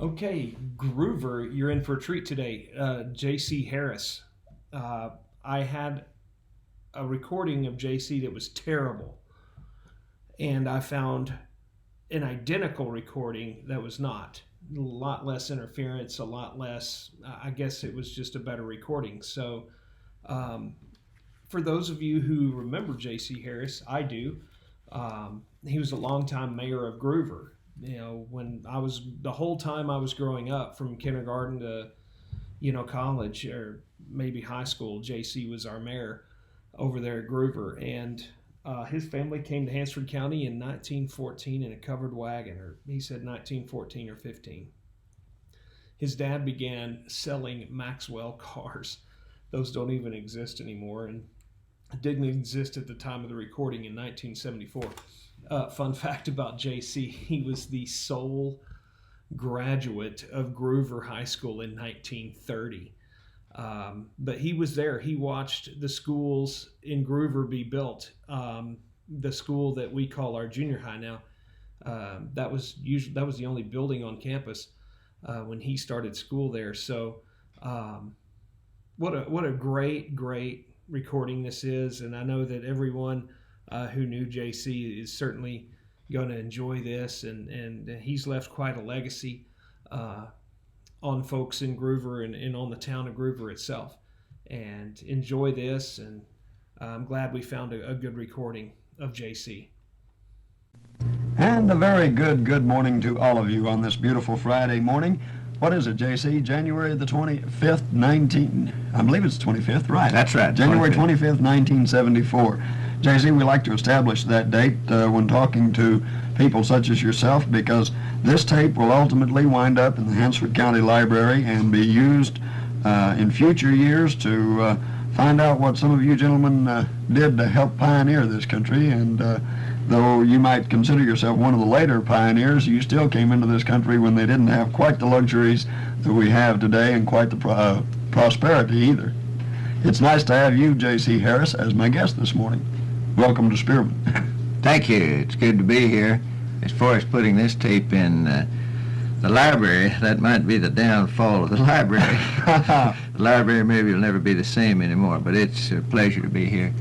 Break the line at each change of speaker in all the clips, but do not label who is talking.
Okay, Gruver, you're in for a treat today. J.C. Harris. I had a recording of J.C. that was terrible, and I found an identical recording that was not. A lot less interference, a lot less. I guess it was just a better recording. So, um, for those of you who remember J.C. Harris, I do. He was a longtime mayor of Gruver. When I was the whole time I was growing up, from kindergarten to college or maybe high school, JC was our mayor over there at Gruver, and his family came to Hansford County in 1914 in a covered wagon, or he said 1914 or 15. His dad began selling Maxwell cars. Those don't even exist anymore, and didn't exist at the time of the recording in 1974. Fun fact about JC, he was the sole graduate of Gruver High School in 1930. But he was there. He watched the schools in Gruver be built. The school that we call our junior high now, that was the only building on campus when he started school there. So, what a great recording this is, and I know that everyone who knew JC is certainly going to enjoy this, and he's left quite a legacy on folks in Gruver and on the town of Gruver itself. And enjoy this, and I'm glad we found a good recording of JC.
And a very good morning to all of you on this beautiful Friday morning. What is it, JC? January the 25th, I believe it's 25th, right?
That's right.
January 25th, 1974. JC, we like to establish that date when talking to people such as yourself, because this tape will ultimately wind up in the Hansford County Library and be used in future years to find out what some of you gentlemen did to help pioneer this country. And though you might consider yourself one of the later pioneers, you still came into this country when they didn't have quite the luxuries that we have today, and quite the prosperity either. It's nice to have you, J.C. Harris, as my guest this morning. Welcome to Spearman.
Thank you. It's good to be here. As far as putting this tape in the library, that might be the downfall of the library. The library maybe will never be the same anymore, but it's a pleasure to be here.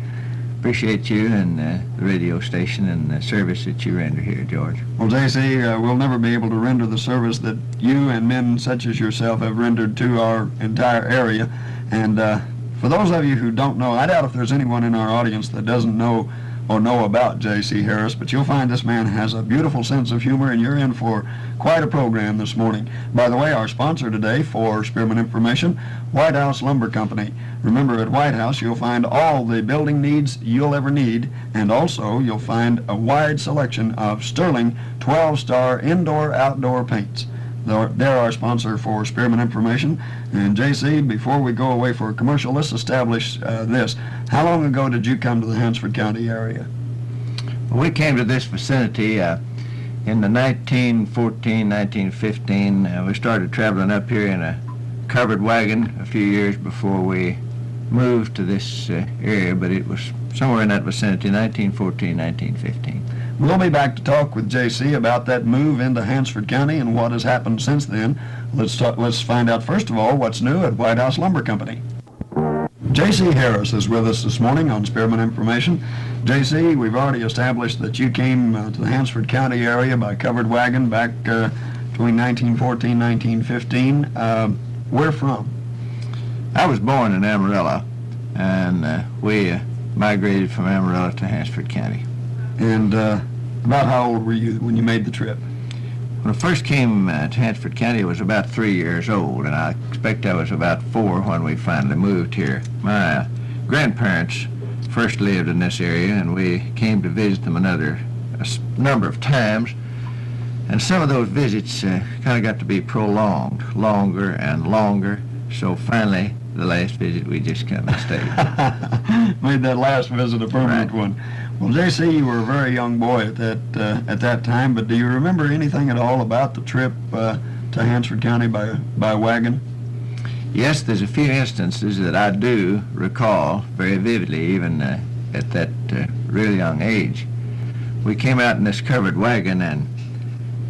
Appreciate you and the radio station and the service that you render here, George.
Well, J.C., we'll never be able to render the service that you and men such as yourself have rendered to our entire area. And for those of you who don't know, I doubt if there's anyone in our audience that doesn't know or know about J.C. Harris, but you'll find this man has a beautiful sense of humor, and you're in for quite a program this morning. By the way, our sponsor today for Spearman Information, White House Lumber Company. Remember, at White House you'll find all the building needs you'll ever need, and also you'll find a wide selection of sterling 12-star indoor-outdoor paints. They're our sponsor for Spearman Information. And JC, before we go away for a commercial, let's establish this. How long ago did you come to the Hansford County area?
Well, we came to this vicinity in the 1914, 1915. We started traveling up here in a covered wagon a few years before we moved to this area, but it was somewhere in that vicinity, 1914, 1915.
We'll be back to talk with J.C. about that move into Hansford County and what has happened since then. Let's find out, first of all, what's new at White House Lumber Company. J.C. Harris is with us this morning on Spearman Information. J.C., we've already established that you came to the Hansford County area by covered wagon back between 1914 and 1915. Where from?
I was born in Amarillo, and we migrated from Amarillo to Hansford County.
And about how old were you when you made the trip?
When I first came to Hansford County, I was about 3 years old, and I expect I was about 4 when we finally moved here. My grandparents first lived in this area, and we came to visit them a number of times. And some of those visits kind of got to be prolonged, longer and longer. So finally, the last visit, we just come and stayed.
Made that last visit a permanent
Right.
one. Well, J.C., you were a very young boy at that time, but do you remember anything at all about the trip to Hansford County by wagon?
Yes, there's a few instances that I do recall very vividly, even at that real young age. We came out in this covered wagon, and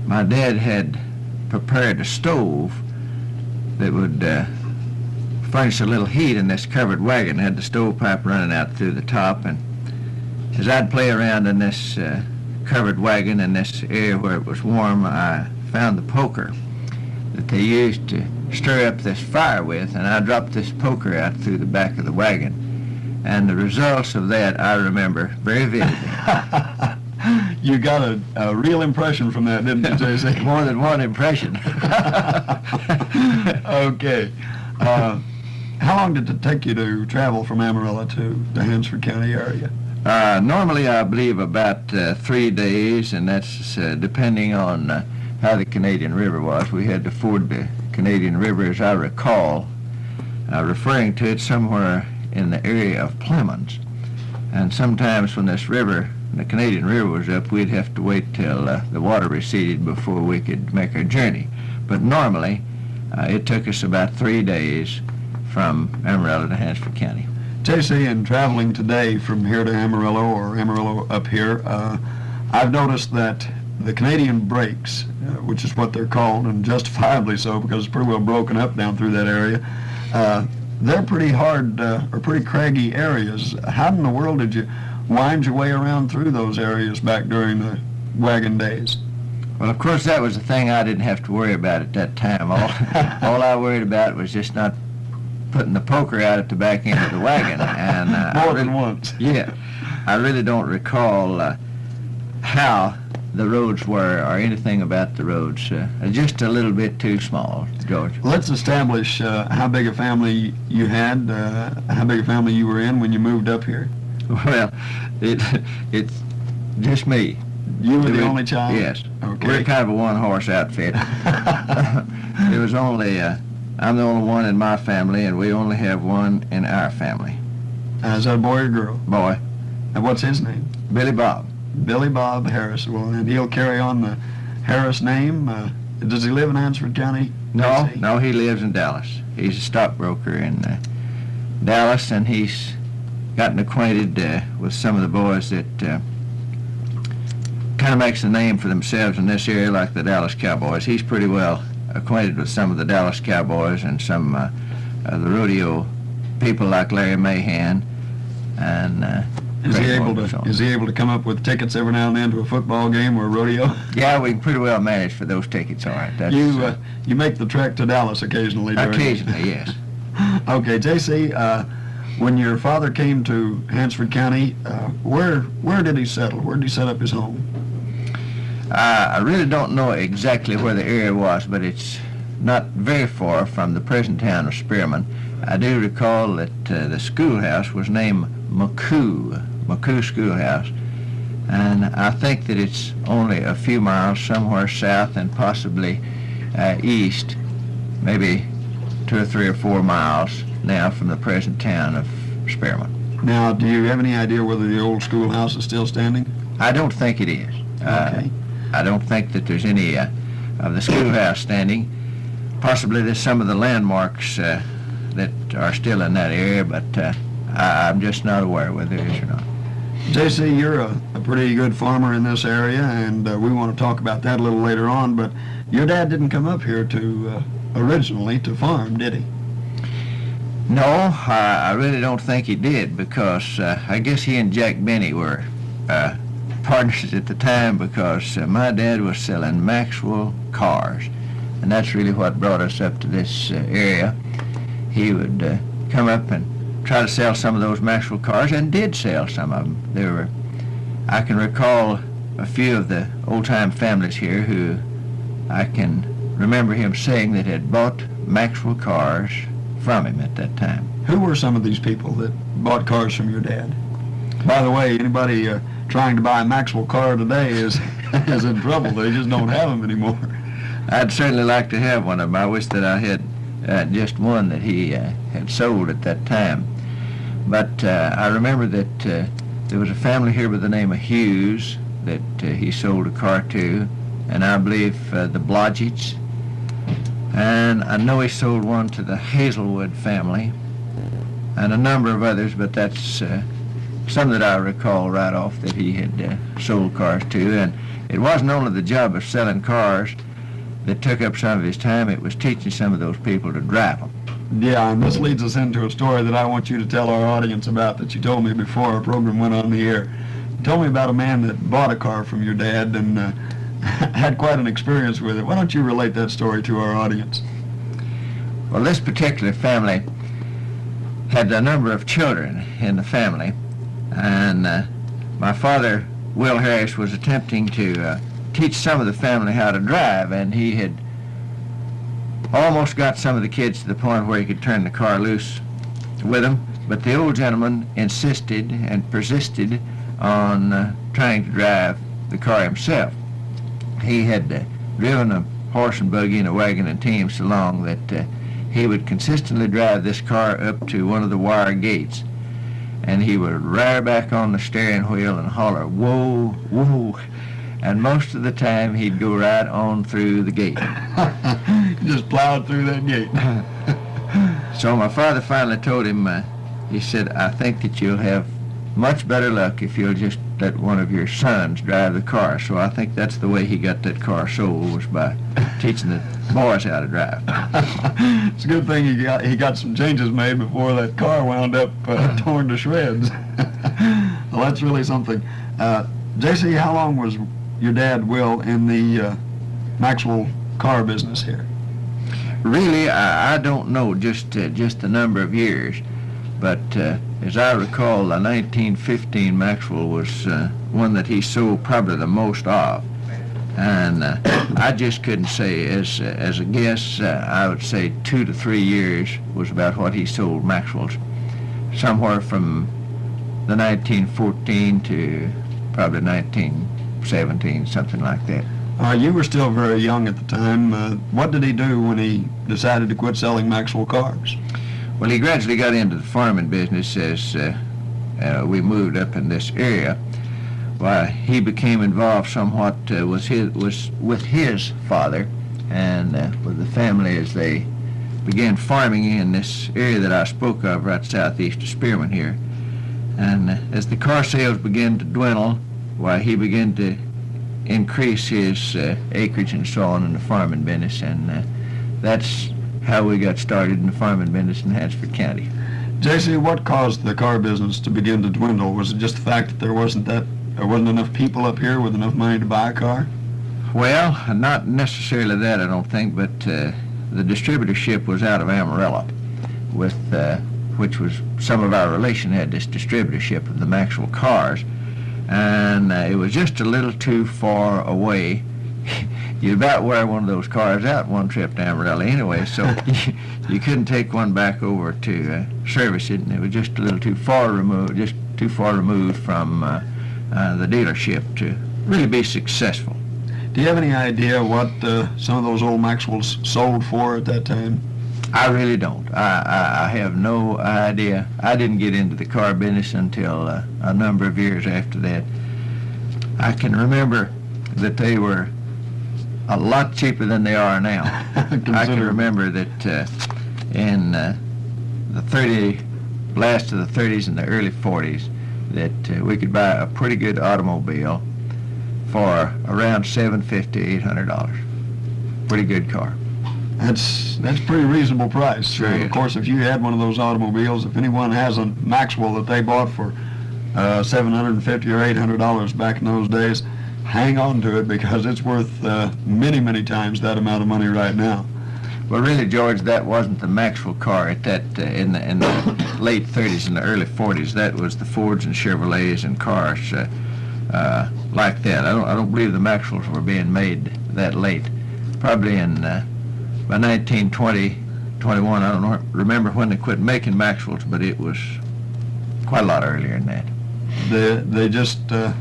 my dad had prepared a stove that would furnish a little heat in this covered wagon. It had the stovepipe running out through the top, and as I'd play around in this covered wagon in this area where it was warm, I found the poker that they used to stir up this fire with, and I dropped this poker out through the back of the wagon. And the results of that I remember very vividly.
You got a real impression from that, didn't you, J.C.?
More than one impression.
Okay. How long did it take you to travel from Amarillo to the Hansford County area?
Normally, I believe about 3 days, and that's depending on how the Canadian River was. We had to ford the Canadian River, as I recall, referring to it somewhere in the area of Plemons. And sometimes when this river, the Canadian River, was up, we'd have to wait till the water receded before we could make our journey. But normally, it took us about 3 days from Amarillo to Hansford County.
J.C., in traveling today from here to Amarillo or Amarillo up here, I've noticed that the Canadian breaks, which is what they're called, and justifiably so because it's pretty well broken up down through that area, they're pretty hard or pretty craggy areas. How in the world did you wind your way around through those areas back during the wagon days?
Well, of course, that was the thing I didn't have to worry about at that time. All I worried about was just not putting the poker out at the back end of the wagon. And
More than once.
Yeah. I really don't recall how the roads were or anything about the roads. Just a little bit too small, George.
Let's establish how big a family you had, how big a family you were in when you moved up here.
Well, it's just me.
You were the only child?
Yes.
Okay.
We're kind of a one-horse outfit. It was only, I'm the only one in my family, and we only have one in our family.
Is that a boy or girl?
Boy.
And what's his name?
Billy Bob.
Billy Bob Harris. Well, and he'll carry on the Harris name. Does he live in Hansford County?
No, he lives in Dallas. He's a stockbroker in Dallas, and he's gotten acquainted with some of the boys that kind of makes a name for themselves in this area, like the Dallas Cowboys. He's pretty well acquainted with some of the Dallas Cowboys and some of the rodeo people like Larry Mahan. And
is he able to come up with tickets every now and then to a football game or a rodeo?
Yeah, we can pretty well manage for those tickets. All right. That's,
you make the trek to Dallas occasionally.
Occasionally, yes.
Okay, J.C., when your father came to Hansford County, where did he settle? Where did he set up his home?
I really don't know exactly where the area was, but it's not very far from the present town of Spearman. I do recall that the schoolhouse was named McCoo Schoolhouse, and I think that it's only a few miles somewhere south and possibly east, maybe 2 or 3 or 4 miles now from the present town of Spearman.
Now, do you have any idea whether the old schoolhouse is still standing?
I don't think it is.
Okay.
I don't think that there's any of the schoolhouse standing. Possibly there's some of the landmarks that are still in that area, but I'm just not aware whether it is or not.
J.C., you're a pretty good farmer in this area, and we want to talk about that a little later on, but your dad didn't come up here originally to farm, did he?
No, I really don't think he did, because I guess he and Jack Benny were partners at the time, because my dad was selling Maxwell cars, and that's really what brought us up to this area. He would come up and try to sell some of those Maxwell cars, and did sell some of them. I can recall a few of the old-time families here who I can remember him saying that had bought Maxwell cars from him at that time.
Who were some of these people that bought cars from your dad? By the way, anybody trying to buy a Maxwell car today is in trouble. They just don't have them anymore.
I'd certainly like to have one of them. I wish that I had just one that he had sold at that time. But I remember that there was a family here by the name of Hughes that he sold a car to, and I believe the Blodgetts. And I know he sold one to the Hazelwood family, and a number of others, but that's some that I recall right off that he had sold cars to. And it wasn't only the job of selling cars. that took up some of his time. It was teaching some of those people to drive them.
Yeah, and this leads us into a story that I want you to tell our audience about that you told me before our program went on the air. You told me about a man that bought a car from your dad and had quite an experience with it. Why don't you relate that story to our audience?
Well, this particular family had a number of children in the family, and my father, Will Harris, was attempting to teach some of the family how to drive, and he had almost got some of the kids to the point where he could turn the car loose with them, but the old gentleman insisted and persisted on trying to drive the car himself. He had driven a horse and buggy and a wagon and team so long that he would consistently drive this car up to one of the wire gates, and he would rear back on the steering wheel and holler, "Whoa, whoa," and most of the time he'd go right on through the gate.
Just plowed through that gate.
So my father finally told him, he said, "I think that you'll have much better luck if you'll just let one of your sons drive the car." So I think that's the way he got that car sold, was by teaching the boys how to drive.
It's a good thing he got some changes made before that car wound up torn to shreds. Well, that's really something. J.C., how long was your dad, Will, in the Maxwell car business here?
Really, I don't know just the number of years, but as I recall, the 1915 Maxwell was one that he sold probably the most of, and I just couldn't say. As a guess, I would say 2 to 3 years was about what he sold Maxwells, somewhere from the 1914 to probably 1917, something like that.
You were still very young at the time. What did he do when he decided to quit selling Maxwell cars?
Well, he gradually got into the farming business as we moved up in this area. Why, he became involved somewhat with his father and with the family as they began farming in this area that I spoke of right southeast of Spearman here. And as the car sales began to dwindle, why, he began to increase his acreage and so on in the farming business, and that's how we got started in the farming business in Hansford County.
J.C., what caused the car business to begin to dwindle? Was it just the fact that there wasn't enough people up here with enough money to buy a car?
Well, not necessarily that, I don't think, but the distributorship was out of Amarillo, with which was some of our relation had this distributorship of the Maxwell cars, and it was just a little too far away. You'd about wear one of those cars out one trip to Amarillo anyway, so you couldn't take one back over to service it, and it was just a little too far removed from the dealership to really be successful.
Do you have any idea what some of those old Maxwells sold for at that time?
I really don't. I have no idea. I didn't get into the car business until a number of years after that. I can remember that they were a lot cheaper than they are now. I can remember that in the last of the 30s and the early 40s, that we could buy a pretty good automobile for around $750, $800. Pretty good car.
That's pretty reasonable price.
Sure.
Of course, if you had one of those automobiles, if anyone has a Maxwell that they bought for $750 or $800 back in those days, hang on to it, because it's worth many, many times that amount of money right now.
Well, really, George, that wasn't the Maxwell car at that in the late 30s and the early 40s. That was the Fords and Chevrolets and cars like that. I don't believe the Maxwells were being made that late. Probably by 1920, 21, I don't remember when they quit making Maxwells, but it was quite a lot earlier than that.
They just, I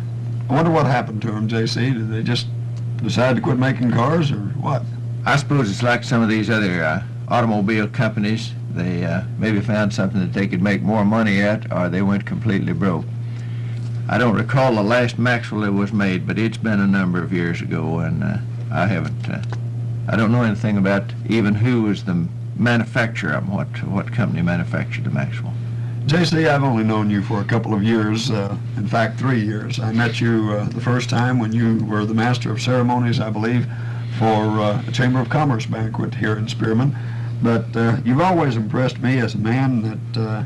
wonder what happened to them, J.C. Did they just decide to quit making cars, or what?
I suppose it's like some of these other automobile companies. They maybe found something that they could make more money at, or they went completely broke. I don't recall the last Maxwell that was made, but it's been a number of years ago, and I don't know anything about even who was the manufacturer of them, what company manufactured the Maxwell.
J.C., I've only known you for a couple of years, in fact 3 years. I met you the first time when you were the master of ceremonies, I believe, for a Chamber of Commerce banquet here in Spearman. But you've always impressed me as a man that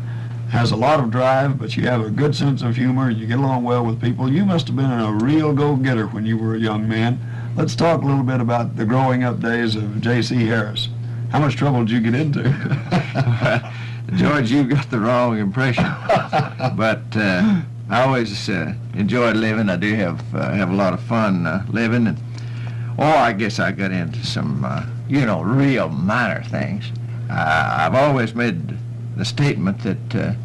has a lot of drive, but you have a good sense of humor and you get along well with people. You must have been a real go-getter when you were a young man. Let's talk a little bit about the growing up days of J.C. Harris. How much trouble did you get into?
George, you've got the wrong impression. But I always enjoyed living. I do have a lot of fun living. And, I guess I got into some, real minor things. I've always made the statement that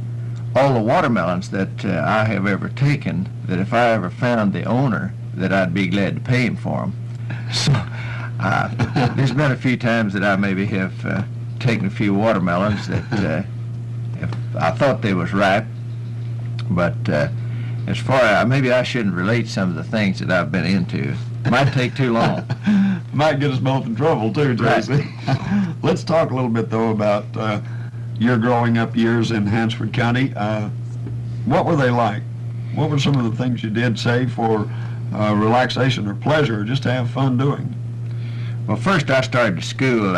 all the watermelons that I have ever taken, that if I ever found the owner, that I'd be glad to pay him for them. So there's been a few times that I maybe have taken a few watermelons that if I thought they was ripe, but as far as maybe I shouldn't relate some of the things that I've been into. It might take too long.
Might get us both in trouble too, Tracy.
Right.
Let's talk a little bit though about your growing up years in Hansford County. What were they like? What were some of the things you did, say, for relaxation or pleasure, or just to have fun doing?
Well, first I started school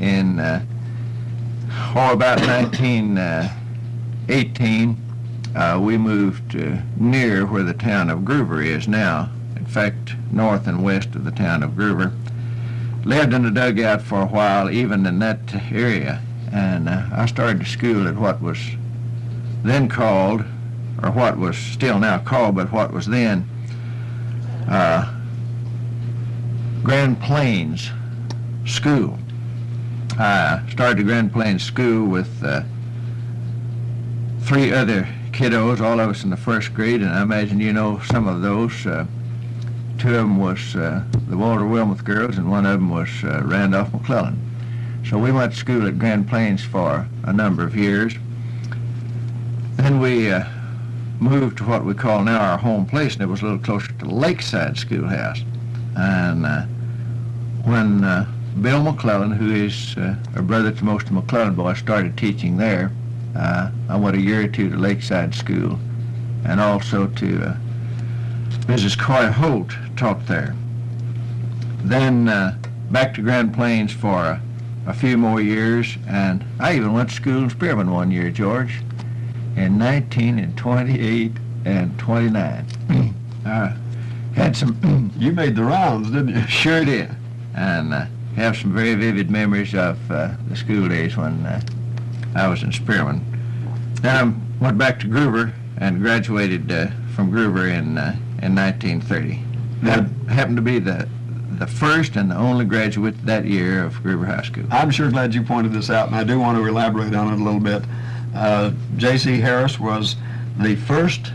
in about 1918. We moved near where the town of Gruver is now. In fact, north and west of the town of Gruver. Lived in a dugout for a while, even in that area. And I started school at what was then called, or what was still now called, but what was then Grand Plains School. I started Grand Plains School with 3 other kiddos, all of us in the first grade, and I imagine you know some of those. 2 of them was the Walter Wilmuth girls, and 1 of them was Randolph McClellan. So we went to school at Grand Plains for a number of years. Then we moved to what we call now our home place, and it was a little closer to Lakeside Schoolhouse. And when Bill McClellan, who is a brother to most of the McClellan boys, started teaching there, I went a year or 2 to Lakeside School, and also to Mrs. Coy Holt taught there. Then back to Grand Plains for a few more years, and I even went to school in Spearman one year, George, in 19 and 28 and 29. Had some...
You made the rounds, didn't you?
Sure did. And have some very vivid memories of the school days when I was in Spearman. Then I went back to Gruver and graduated from Gruver in 1930. That happened to be the first and the only graduate that year of Gruver High School.
I'm sure glad you pointed this out, and I do want to elaborate on it a little bit. J.C. Harris was the first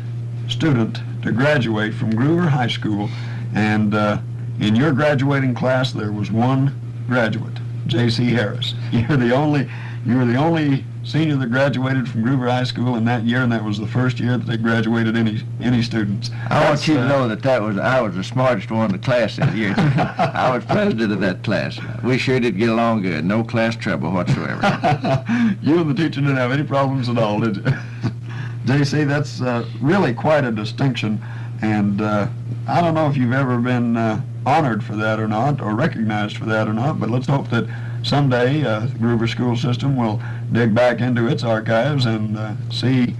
student to graduate from Gruver High School, and in your graduating class there was 1 graduate, J.C. Harris. You were the only senior that graduated from Gruver High School in that year, and that was the first year that they graduated any students.
I want you to know that I was the smartest one in the class that year. I was president of that class. We sure did get along good. No class trouble whatsoever.
You and the teacher didn't have any problems at all, did you? J.C., that's really quite a distinction, and I don't know if you've ever been honored for that or not, or recognized for that or not, but let's hope that someday the Gruver school system will dig back into its archives and see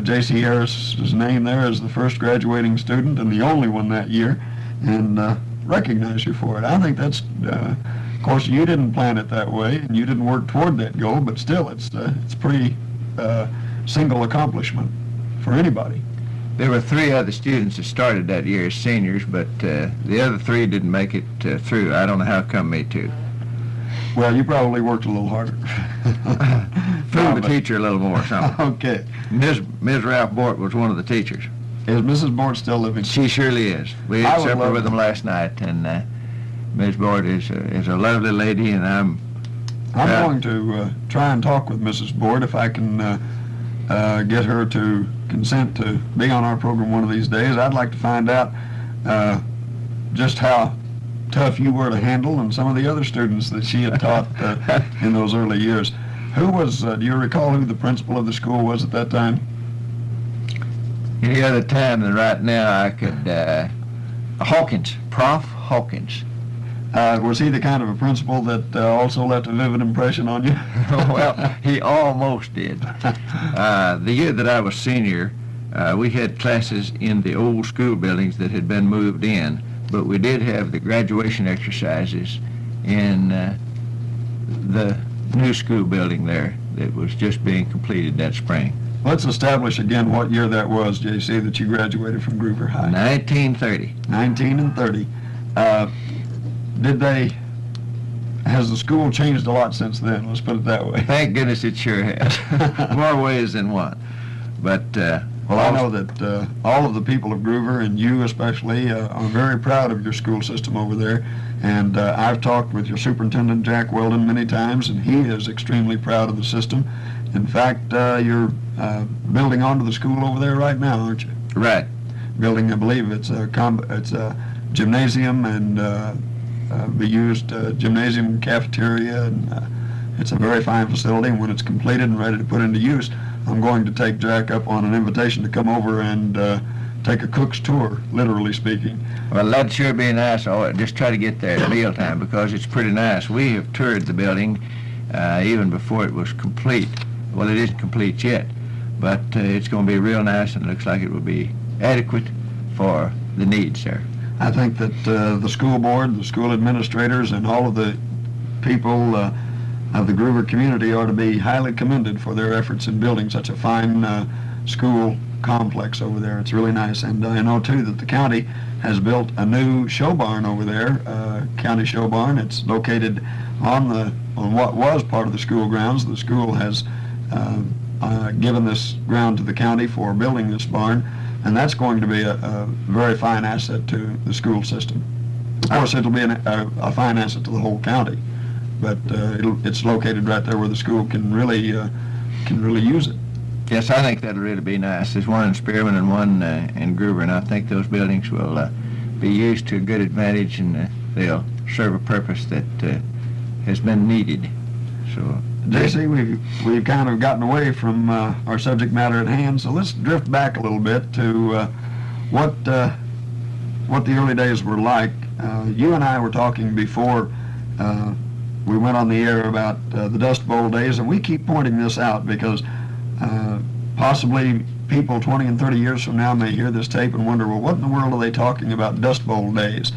J.C. Harris's name there as the first graduating student and the only one that year, and recognize you for it. I think that's, of course, you didn't plan it that way, and you didn't work toward that goal, but still, it's pretty single accomplishment for anybody.
There were 3 other students that started that year as seniors, but the other 3 didn't make it through. I don't know how come me too.
Well, you probably worked a little harder.
Fooled the teacher a little more or something.
Okay.
Ms. Ralph Bort was one of the teachers.
Is Mrs. Bort still living?
She surely is. We had supper with them last night, and Ms. Bort is a lovely lady, and I'm
going to try and talk with Mrs. Bort if I can get her to consent to be on our program one of these days. I'd like to find out just how tough you were to handle and some of the other students that she had taught in those early years. Who was, do you recall who the principal of the school was at that time?
Any other time than right now I could, Hawkins, Prof. Hawkins.
Was he the kind of a principal that also left a vivid impression on you?
Well, he almost did. The year that I was senior, we had classes in the old school buildings that had been moved in, but we did have the graduation exercises in the new school building there that was just being completed that spring.
Let's establish again what year that was, J.C., that you graduated from Gruver High.
1930.
19 and 30. Has the school changed a lot since then? Let's put it that way.
Thank goodness it sure has. More ways than one. But
Well, I know that all of the people of Gruver, and you especially, are very proud of your school system over there. And I've talked with your superintendent, Jack Weldon, many times, and he is extremely proud of the system. In fact, you're building onto the school over there right now, aren't you?
right.
Building, I believe it's a gymnasium and be used gymnasium, cafeteria, and it's a very fine facility. And when it's completed and ready to put into use, I'm going to take Jack up on an invitation to come over and take a cook's tour, literally speaking.
Well, that'd sure be nice. Oh, just try to get there at mealtime because it's pretty nice. We have toured the building even before it was complete. Well, it isn't complete yet, but it's going to be real nice and it looks like it will be adequate for the needs there.
I think that the school board, the school administrators, and all of the people of the Gruver community are to be highly commended for their efforts in building such a fine school complex over there. It's really nice. And I know, too, that the county has built a new show barn over there, county show barn. It's located on what was part of the school grounds. The school has given this ground to the county for building this barn, and that's going to be a very fine asset to the school system. Of course, it'll be a fine asset to the whole county, but it's located right there where the school can really use it.
Yes, I think that'll really be nice. There's one in Spearman and one in Gruver, and I think those buildings will be used to good advantage, and they'll serve a purpose that has been needed. So,
J.C., we've kind of gotten away from our subject matter at hand, so let's drift back a little bit to what the early days were like. You and I were talking before we went on the air about the Dust Bowl days, and we keep pointing this out because possibly people 20 and 30 years from now may hear this tape and wonder, well, what in the world are they talking about Dust Bowl days?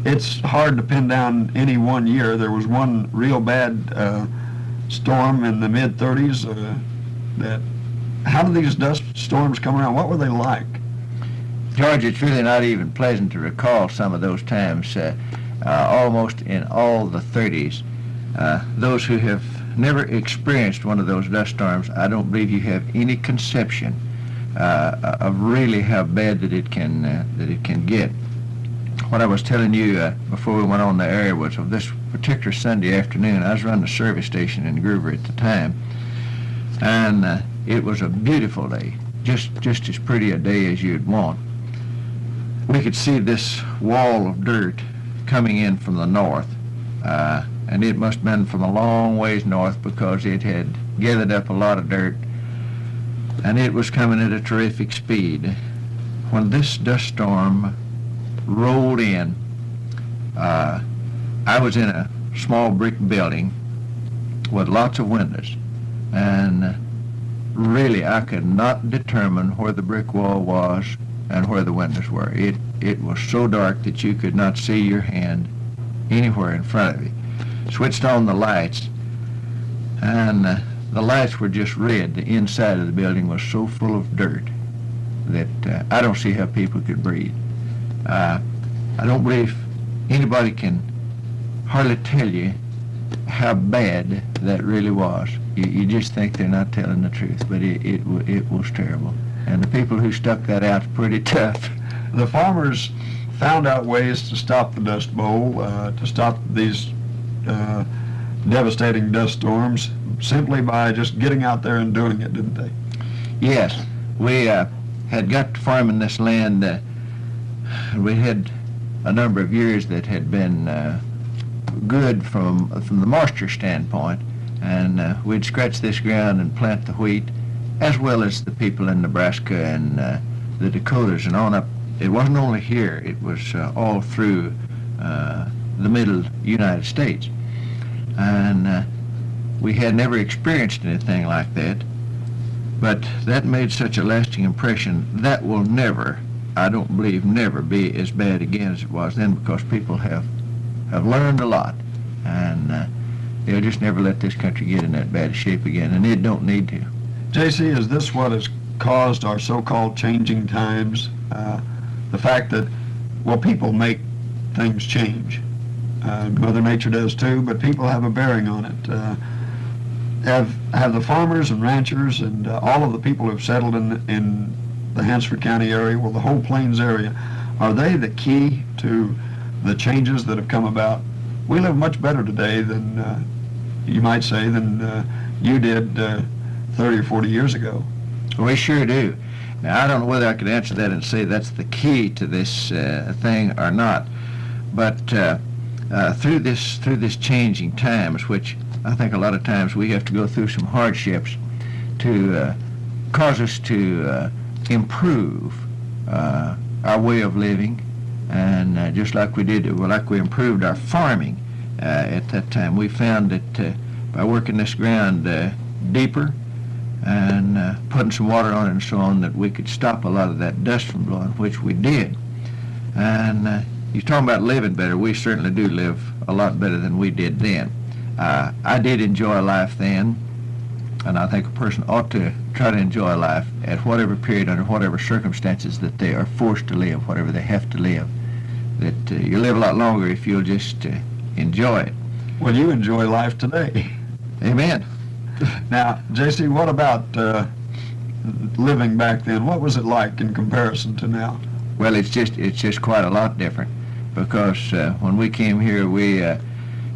It's hard to pin down any one year. There was one real bad storm in the mid-30s. How did these dust storms come around? What were they like?
George, it's really not even pleasant to recall some of those times. Almost in all the 30s, those who have never experienced one of those dust storms, I don't believe you have any conception of really how bad that it can get. What I was telling you before we went on the air was of this particular Sunday afternoon. I was running a service station in Gruver at the time, and it was a beautiful day, just as pretty a day as you'd want. We could see this wall of dirt coming in from the north, and it must have been from a long ways north because it had gathered up a lot of dirt, and it was coming at a terrific speed. When this dust storm rolled in, I was in a small brick building with lots of windows, and really I could not determine where the brick wall was and where the windows were. It was so dark that you could not see your hand anywhere in front of you. Switched on the lights, and the lights were just red. The inside of the building was so full of dirt that I don't see how people could breathe. I don't believe anybody can hardly tell you how bad that really was. You just think they're not telling the truth, but it was terrible. And the people who stuck that out's pretty tough.
The farmers found out ways to stop the Dust Bowl, to stop these devastating dust storms, simply by just getting out there and doing it, didn't they?
Yes, we had got to farming this land. We had a number of years that had been good from the moisture standpoint, and we'd scratch this ground and plant the wheat, as well as the people in Nebraska and the Dakotas and on up. It wasn't only here, it was all through the middle United States. And we had never experienced anything like that. But that made such a lasting impression. That will never, I don't believe, never be as bad again as it was then, because people have learned a lot. And they'll just never let this country get in that bad shape again, and it don't need to.
J.C., is this what has caused our so-called changing times? The fact that, well, people make things change. Mother Nature does too, but people have a bearing on it. Have the farmers and ranchers and all of the people who've settled in the Hansford County area, well, the whole Plains area, are they the key to the changes that have come about? We live much better today than, you might say, than you did 30 or 40 years ago.
We sure do. Now, I don't know whether I could answer that and say that's the key to this thing or not, but through this changing times, which I think a lot of times we have to go through some hardships to cause us to improve our way of living, and just like we did, well, like we improved our farming at that time, we found that by working this ground deeper and putting some water on it and so on, that we could stop a lot of that dust from blowing, which we did. And you're talking about living better. We certainly do live a lot better than we did then. I did enjoy life then, and I think a person ought to try to enjoy life at whatever period, under whatever circumstances that they are forced to live, whatever they have to live. That you live a lot longer if you'll just enjoy it.
Well, you enjoy life today.
Amen.
Now, J.C., what about living back then? What was it like in comparison to now?
Well, it's just quite a lot different, because when we came here, we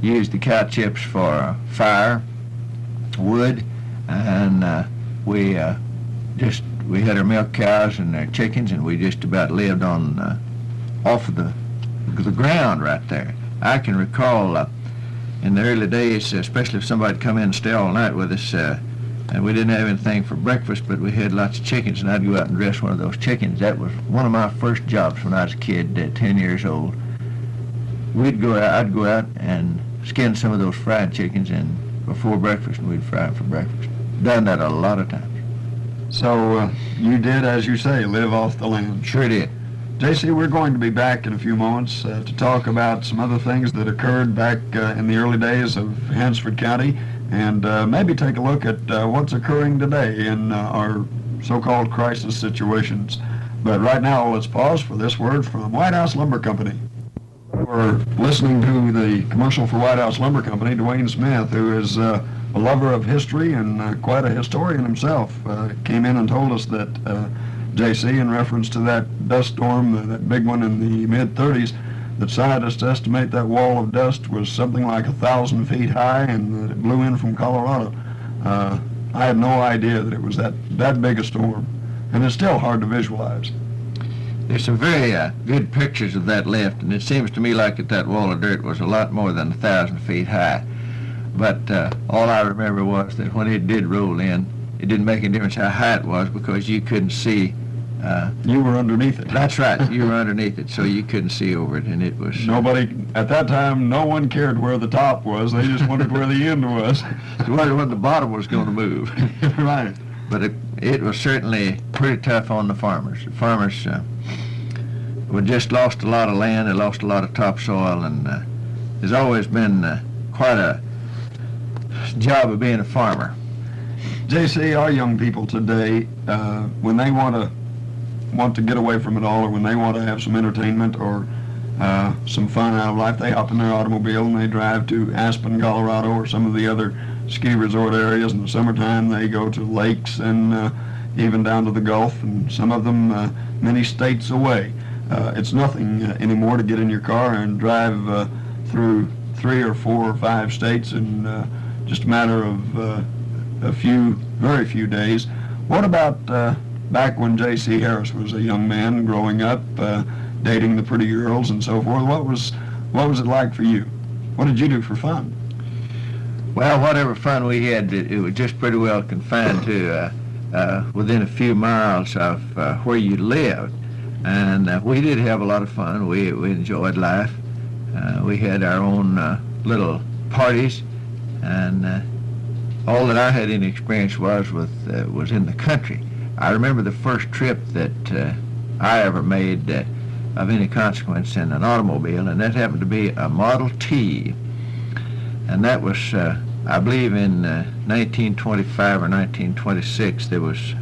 used the cow chips for fire, wood, and we had our milk cows and our chickens, and we just about lived on off of the ground right there. I can recall in the early days, especially if somebody'd come in and stay all night with us, and we didn't have anything for breakfast, but we had lots of chickens, and I'd go out and dress one of those chickens. That was one of my first jobs when I was a kid, 10 years old. I'd go out and skin some of those fried chickens, and before breakfast, and we'd fry them for breakfast. Done that a lot of times.
So you did, as you say, live off the land.
Sure did.
J.C., we're going to be back in a few moments to talk about some other things that occurred back in the early days of Hansford County, and maybe take a look at what's occurring today in our so-called crisis situations. But right now, let's pause for this word from White House Lumber Company. We're listening to the commercial for White House Lumber Company. Dwayne Smith, who is a lover of history and quite a historian himself, came in and told us that J.C., in reference to that dust storm, that big one in the mid-30s, that scientists estimate that wall of dust was something like 1,000 feet high, and that it blew in from Colorado. I had no idea that it was that big a storm, and it's still hard to visualize.
There's some very good pictures of that left, and it seems to me like that wall of dirt was a lot more than 1,000 feet high. But all I remember was that when it did roll in, it didn't make any difference how high it was, because you couldn't see.
You were underneath it.
That's right. You were underneath it, so you couldn't see over it, and it was...
Nobody, at that time, no one cared where the top was. They just wondered where the end was.
They wondered when the bottom was going to move.
Right.
But it was certainly pretty tough on the farmers. The farmers we just lost a lot of land, they lost a lot of topsoil, and there's always been quite a job of being a farmer.
J.C., our young people today, when they want to get away from it all, or when they want to have some entertainment or some fun out of life, they hop in their automobile and they drive to Aspen, Colorado, or some of the other ski resort areas. In the summertime, they go to lakes and even down to the Gulf, and some of them many states away. It's nothing anymore to get in your car and drive through 3 or 4 or 5 states in just a matter of very few days. What about back when J.C. Harris was a young man growing up, dating the pretty girls and so forth? What was it like for you? What did you do for fun?
Well, whatever fun we had, it was just pretty well confined to within a few miles of where you lived. And we did have a lot of fun. We enjoyed life. We had our own little parties, and all that I had any experience was in the country. I remember the first trip that I ever made of any consequence in an automobile, and that happened to be a Model T. And that was, I believe, in 1925 or 1926. There was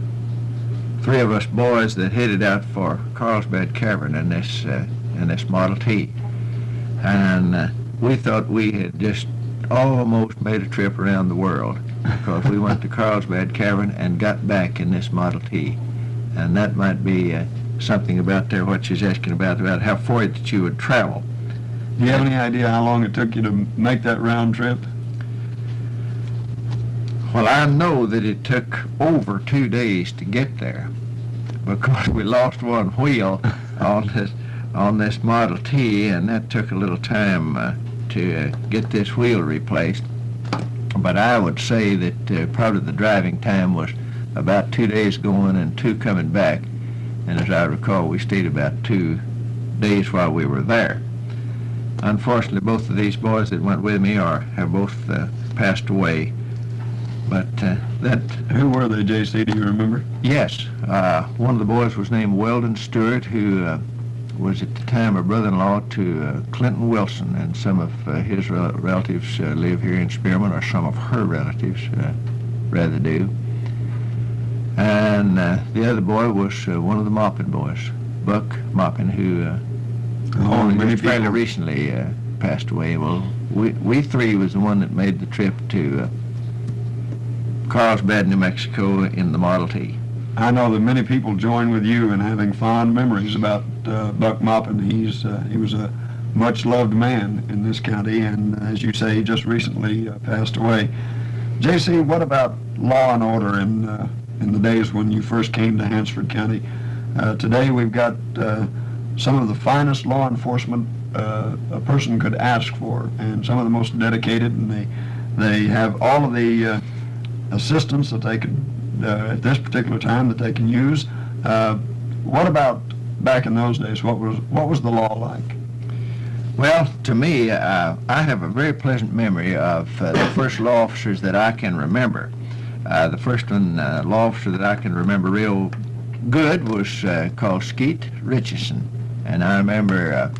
3 of us boys that headed out for Carlsbad Cavern in this Model T. And we thought we had just almost made a trip around the world, because we went to Carlsbad Cavern and got back in this Model T. And that might be something about there, what she's asking about how far that you would travel.
Do you have any idea how long it took you to make that round trip?
Well, I know that it took over 2 days to get there, because we lost one wheel on this Model T, and that took a little time to get this wheel replaced. But I would say that probably the driving time was about 2 days going and 2 coming back. And as I recall, we stayed about 2 days while we were there. Unfortunately, both of these boys that went with me have both passed away. But
Who were they, J.C.? Do you remember?
Yes, one of the boys was named Weldon Stewart, who was at the time a brother-in-law to Clinton Wilson, and some of his relatives live here in Spearman, or some of her relatives rather do. And the other boy was one of the Maupin boys, Buck Maupin, who only fairly recently passed away. Well, we 3 was the one that made the trip to Carlsbad, New Mexico in the Model T.
I know that many people join with you in having fond memories about Buck Maupin. He was a much-loved man in this county, and as you say, he just recently passed away. J.C., what about law and order in the days when you first came to Hansford County? Today we've got some of the finest law enforcement a person could ask for, and some of the most dedicated, and they have all of the assistance that they could at this particular time that they can use. What about back in those days? What was the law like?
Well, to me, I have a very pleasant memory of the first law officers that I can remember. The first one, law officer that I can remember real good was called Skeet Richardson, and I remember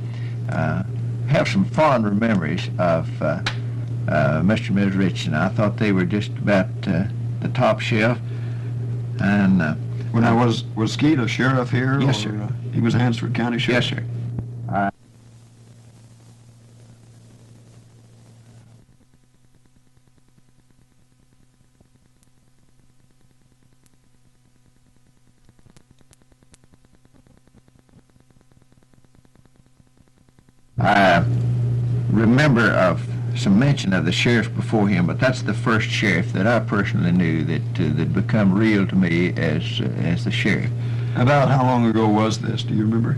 have some fond memories of Mr. and Ms. Richardson. I thought they were just about the top shelf. And
was Skeet a sheriff here?
Yes,
or,
sir.
He was Hansford County Sheriff?
Yes, sir. I remember of some mention of the sheriff before him, but that's the first sheriff that I personally knew that become real to me as the sheriff.
About how long ago was this? Do you remember?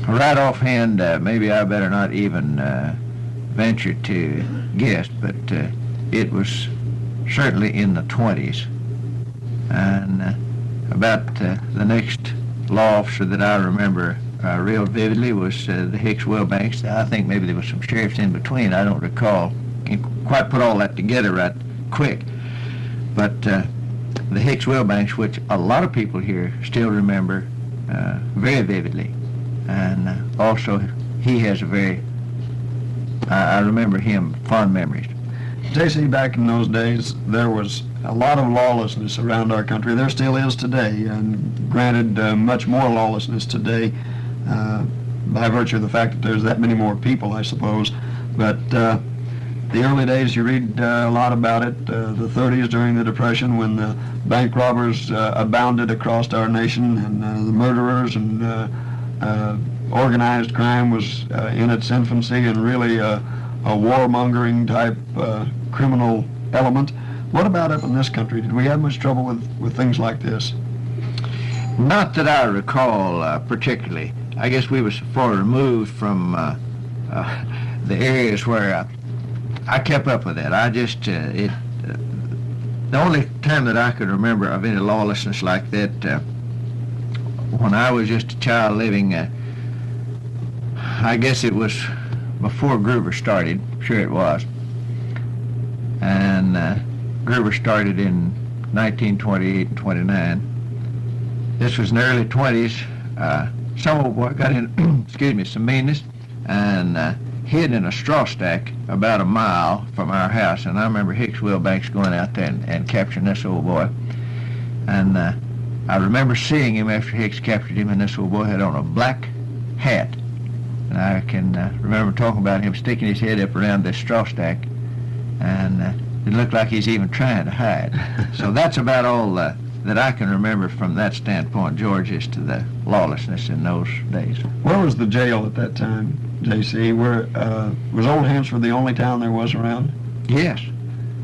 Right offhand, maybe I better not even venture to guess, but it was certainly in the 20s. And about the next law officer that I remember real vividly was the Hicks Wilbanks. I think maybe there was some sheriffs in between. I don't recall. Can't quite put all that together right quick. But the Hicks Wilbanks, which a lot of people here still remember very vividly. And also, he has a very, I remember him, fond memories.
J.C., back in those days, there was a lot of lawlessness around our country. There still is today, and granted, much more lawlessness today by virtue of the fact that there's that many more people, I suppose. But the early days, you read a lot about it, the 30s during the Depression, when the bank robbers abounded across our nation, and the murderers and organized crime was in its infancy, and really a warmongering type criminal element. What about up in this country? Did we have much trouble with things like this?
Not that I recall particularly. I guess we were so far removed from the areas where I kept up with that. I just, the only time that I could remember of any lawlessness like that, when I was just a child living, I guess it was before Gruver started. Sure it was. And Gruver started in 1928 and 29. This was in the early 20s. Some old boy got in, excuse me, some meanness and hid in a straw stack about a mile from our house. And I remember Hicks Wilbanks going out there and capturing this old boy. And I remember seeing him after Hicks captured him, and this old boy had on a black hat. And I can remember talking about him sticking his head up around this straw stack, and it looked like he's even trying to hide. So that's about all that I can remember from that standpoint, George, as to the lawlessness in those days.
Where was the jail at that time, J.C.? Where was Old Hansford the only town there was around?
Yes.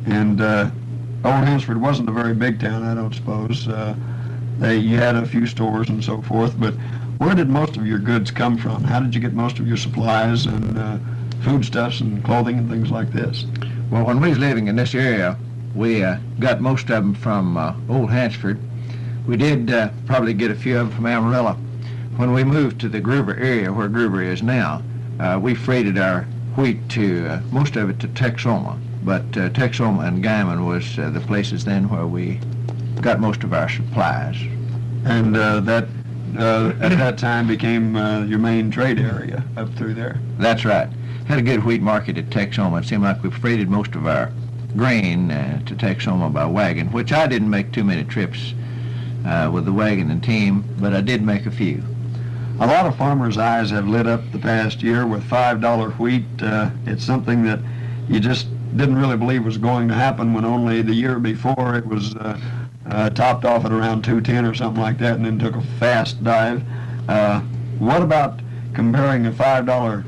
And Old Hansford wasn't a very big town, I don't suppose. You had a few stores and so forth, but where did most of your goods come from? How did you get most of your supplies and foodstuffs and clothing and things like this?
Well, when we was living in this area, we got most of them from Old Hansford. We did probably get a few of them from Amarillo. When we moved to the Gruver area, where Gruver is now, we freighted our wheat to, most of it to Texoma. But Texoma and Guyman was the places then where we got most of our supplies.
And that at that time became your main trade area up through there.
That's right. Had a good wheat market at Texoma. It seemed like we freighted most of our grain to Texoma by wagon, which I didn't make too many trips with the wagon and team, but I did make a few.
A lot of farmers' eyes have lit up the past year with $5 wheat. It's something that you just didn't really believe was going to happen when only the year before it was topped off at around 210 or something like that, and then took a fast dive. What about comparing a $5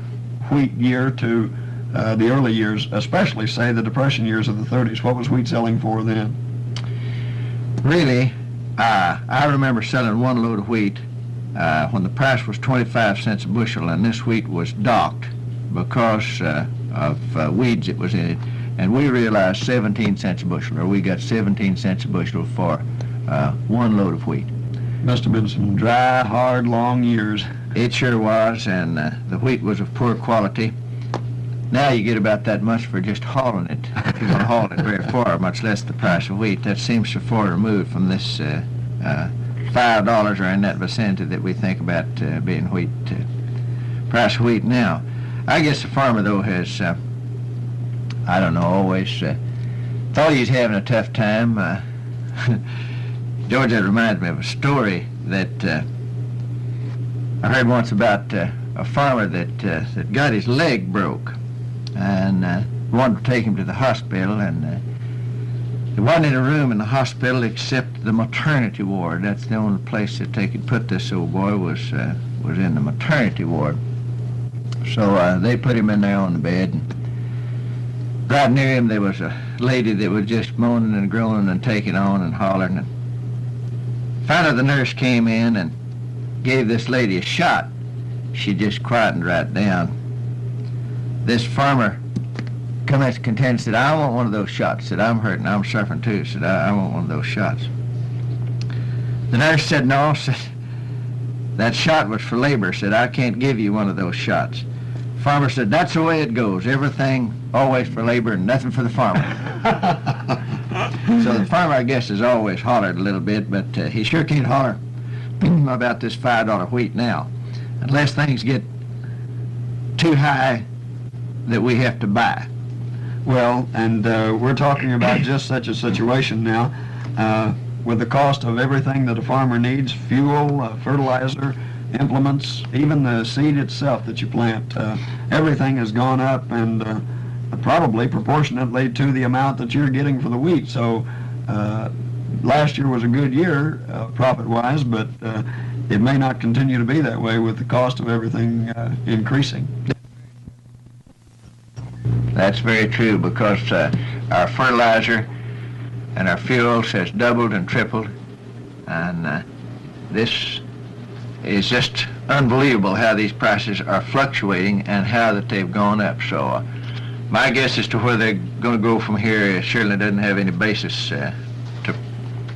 wheat year to the early years, especially, say, the Depression years of the 30s? What was wheat selling for then?
Really, I remember selling one load of wheat when the price was 25 cents a bushel, and this wheat was docked because of weeds that was in it. And we realized 17 cents a bushel, or we got 17 cents a bushel for one load of wheat.
Must have been some dry, hard, long years.
It sure was, and the wheat was of poor quality. Now you get about that much for just hauling it. If you're going to haul it very far, much less the price of wheat. That seems so far removed from this $5 or in that vicinity that we think about being wheat. Price of wheat now. I guess the farmer, though, has, I don't know, always thought he was having a tough time. George, that reminds me of a story that I heard once about a farmer that got his leg broke and wanted to take him to the hospital, and there wasn't any room in the hospital except the maternity ward. That's the only place that they could put this old boy was in the maternity ward. So they put him in there on the bed, and right near him there was a lady that was just moaning and groaning and taking on and hollering. And finally the nurse came in and gave this lady a shot. She just quietened right down. This farmer come at the content said, "I want one of those shots." Said, "I'm hurting, I'm suffering too." Said, I want one of those shots." The nurse said, "No," said, "that shot was for labor." Said, "I can't give you one of those shots." Farmer said, "That's the way it goes. Everything always for labor and nothing for the farmer." So the farmer, I guess, has always hollered a little bit, but he sure can't holler about this $5 wheat now, unless things get too high that we have to buy.
Well, and we're talking about just such a situation now, with the cost of everything that a farmer needs: fuel, fertilizer, implements, even the seed itself that you plant. Everything has gone up, and probably proportionately to the amount that you're getting for the wheat. So last year was a good year profit-wise, but it may not continue to be that way with the cost of everything increasing.
That's very true, because our fertilizer and our fuels has doubled and tripled, and this is just unbelievable how these prices are fluctuating and how that they've gone up. So my guess as to where they're going to go from here certainly doesn't have any basis to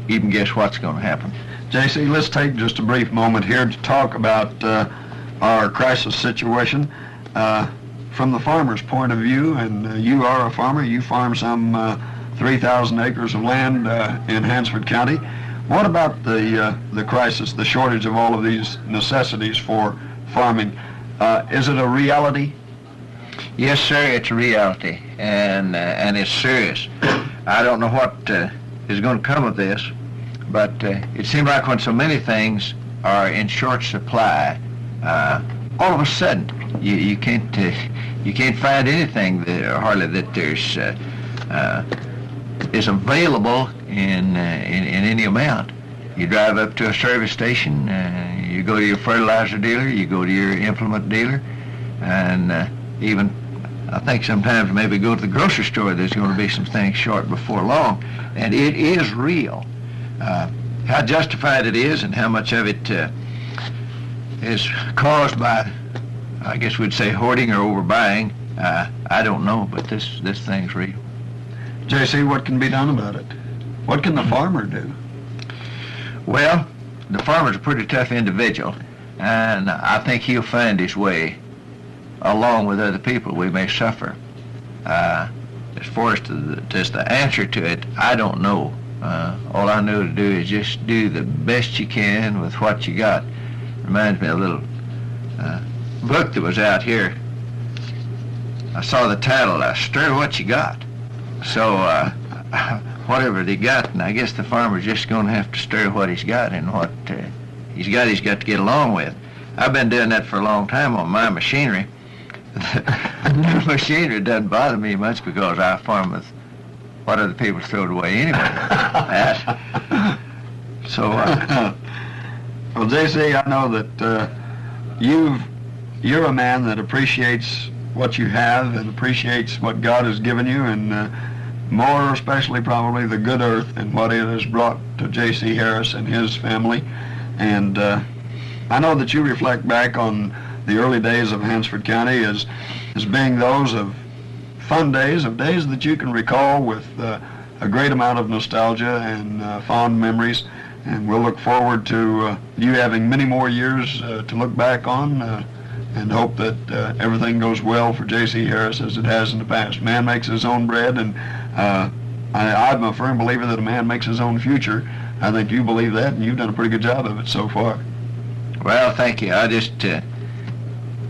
even guess what's going to happen.
J.C., let's take just a brief moment here to talk about our crisis situation. from the farmer's point of view, and you are a farmer, you farm some 3,000 acres of land in Hansford County. What about the crisis, the shortage of all of these necessities for farming? Is it a reality?
Yes, sir, it's a reality, and it's serious. I don't know what is going to come of this, but it seems like when so many things are in short supply, all of a sudden you can't find anything hardly that there's is available in any amount. You drive up to a service station, you go to your fertilizer dealer, you go to your implement dealer, and even I think sometimes maybe go to the grocery store. There's going to be some things short before long, and it is real. How justified it is and how much of it is caused by, I guess we'd say, hoarding or overbuying, I don't know, but this thing's real.
J.C., what can be done about it? What can the farmer do?
Well, the farmer's a pretty tough individual, and I think he'll find his way along with other people. We may suffer. As far as just the answer to it, I don't know. All I know to do is just do the best you can with what you got. Reminds me of a little book that was out here. I saw the title, Stir What You Got. So whatever they got, and I guess the farmer's just going to have to stir what he's got, and what he's got to get along with. I've been doing that for a long time on my machinery. The machinery doesn't bother me much because I farm with what other people throw away anyway. So,
well, J.C., I know that you're a man that appreciates what you have and appreciates what God has given you, and more especially probably the good earth and what it has brought to J.C. Harris and his family. And I know that you reflect back on the early days of Hansford County as being those of fun days, of days that you can recall with a great amount of nostalgia and fond memories. And we'll look forward to you having many more years to look back on and hope that everything goes well for J.C. Harris as it has in the past. Man makes his own bread, and I'm a firm believer that a man makes his own future. I think you believe that, and you've done a pretty good job of it so far.
Well, thank you. I just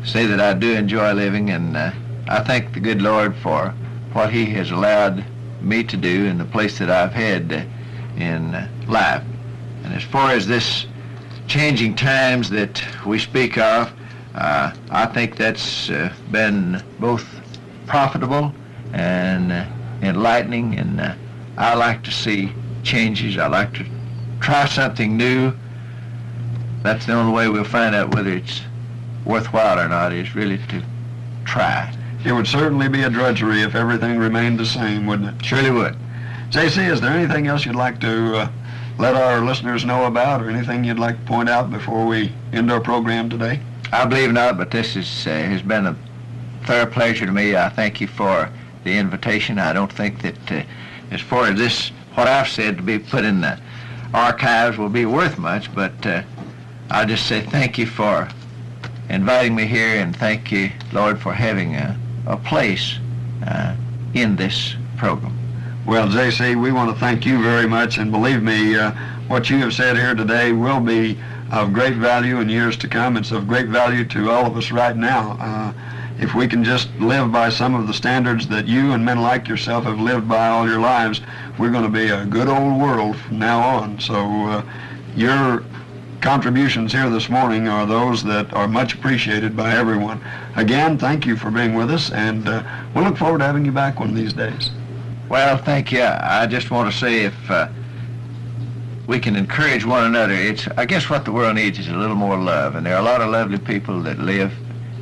say that I do enjoy living, and I thank the good Lord for what he has allowed me to do in the place that I've had in life. And as far as this changing times that we speak of, I think that's been both profitable and enlightening, and I like to see changes. I like to try something new. That's the only way we'll find out whether it's worthwhile or not, is really to try.
It would certainly be a drudgery if everything remained the same, wouldn't it?
Surely would.
J.C., is there anything else you'd like to let our listeners know about, or anything you'd like to point out before we end our program today?
I believe not, but this has been a fair pleasure to me. I thank you for the invitation. I don't think that as far as this, what I've said to be put in the archives will be worth much, but I'll just say thank you for inviting me here, and thank you, Lord, for having a place in this program.
Well, J.C., we want to thank you very much, and believe me, what you have said here today will be of great value in years to come. It's of great value to all of us right now. If we can just live by some of the standards that you and men like yourself have lived by all your lives, we're going to be a good old world from now on. So your contributions here this morning are those that are much appreciated by everyone. Again, thank you for being with us, and we'll look forward to having you back one of these days.
Well, thank you. I just want to say if we can encourage one another, I guess what the world needs is a little more love, and there are a lot of lovely people that live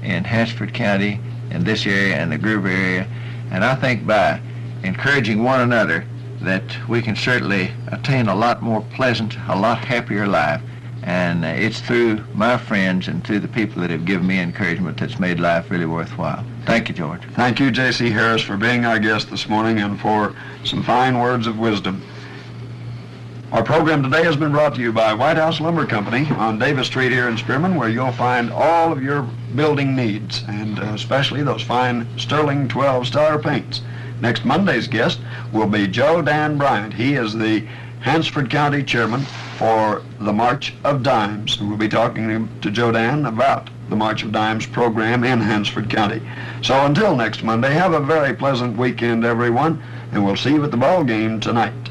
in Hansford County, in this area, and the Gruver area, and I think by encouraging one another that we can certainly attain a lot more pleasant, a lot happier life. And it's through my friends and through the people that have given me encouragement that's made life really worthwhile. Thank you, George.
Thank you, J.C. Harris, for being our guest this morning and for some fine words of wisdom. Our program today has been brought to you by White House Lumber Company on Davis Street here in Spearman, where you'll find all of your building needs, and especially those fine Sterling 12-star paints. Next Monday's guest will be Joe Dan Bryant. He is the Hansford County Chairman for the March of Dimes. We'll be talking to Joe Dan about the March of Dimes program in Hansford County. So until next Monday, have a very pleasant weekend, everyone, and we'll see you at the ball game tonight.